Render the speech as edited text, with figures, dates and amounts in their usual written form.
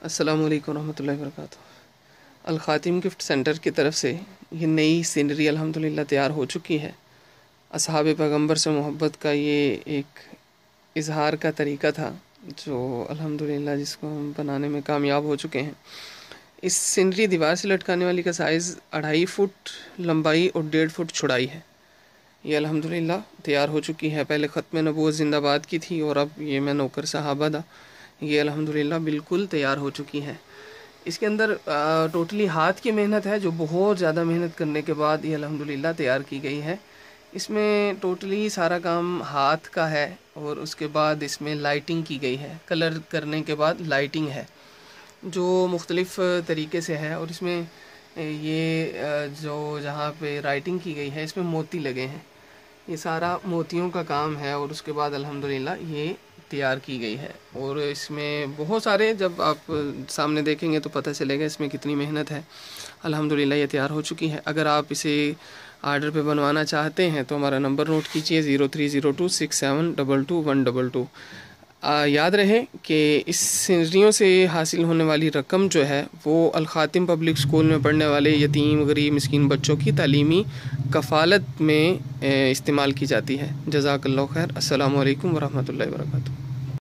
अस्सलामुअलैकुम रहमतुल्लाहि व बरकातुहू। अल ख़ातिम गिफ्ट सेंटर की तरफ से ये नई सीनरी अल्हम्दुलिल्लाह तैयार हो चुकी है। असहाब पैगंबर से मोहब्बत का ये एक इजहार का तरीका था जो अल्हम्दुलिल्लाह जिसको हम बनाने में कामयाब हो चुके हैं। इस सीनरी दीवार से लटकाने वाली का साइज़ 2.5 फुट लंबाई और 1.5 फुट चौड़ाई है। ये अल्हम्दुलिल्लाह तैयार हो चुकी है। पहले ख़त्म नबूवत जिंदाबाद की थी और अब ये मैं नौकर सहाबा दा ये अल्हम्दुलिल्लाह बिल्कुल तैयार हो चुकी है। इसके अंदर टोटली हाथ की मेहनत है जो बहुत ज़्यादा मेहनत करने के बाद ये अल्हम्दुलिल्लाह तैयार की गई है। इसमें टोटली सारा काम हाथ का है और उसके बाद इसमें लाइटिंग की गई है। कलर करने के बाद लाइटिंग है जो मुख्तलिफ़ तरीके से है और इसमें ये जो जहाँ पे राइटिंग की गई है इसमें मोती लगे हैं। ये सारा मोतियों का काम है और उसके बाद अल्हम्दुलिल्लाह ये तैयार की गई है। और इसमें बहुत सारे जब आप सामने देखेंगे तो पता चलेगा इसमें कितनी मेहनत है। अल्हम्दुलिल्लाह ये तैयार हो चुकी है। अगर आप इसे आर्डर पे बनवाना चाहते हैं तो हमारा नंबर नोट कीजिए 030267222122। याद रहे कि इस सीनरियों से हासिल होने वाली रकम जो है वो अल ख़ातिम पब्लिक स्कूल में पढ़ने वाले यतीम गरीब मिस्कीन बच्चों की तालीमी कफ़ालत में इस्तेमाल की जाती है। जज़ाकल्लाहु खैर। अस्सलामु अलैकुम वरहमतुल्लाहि वबरकातुहू।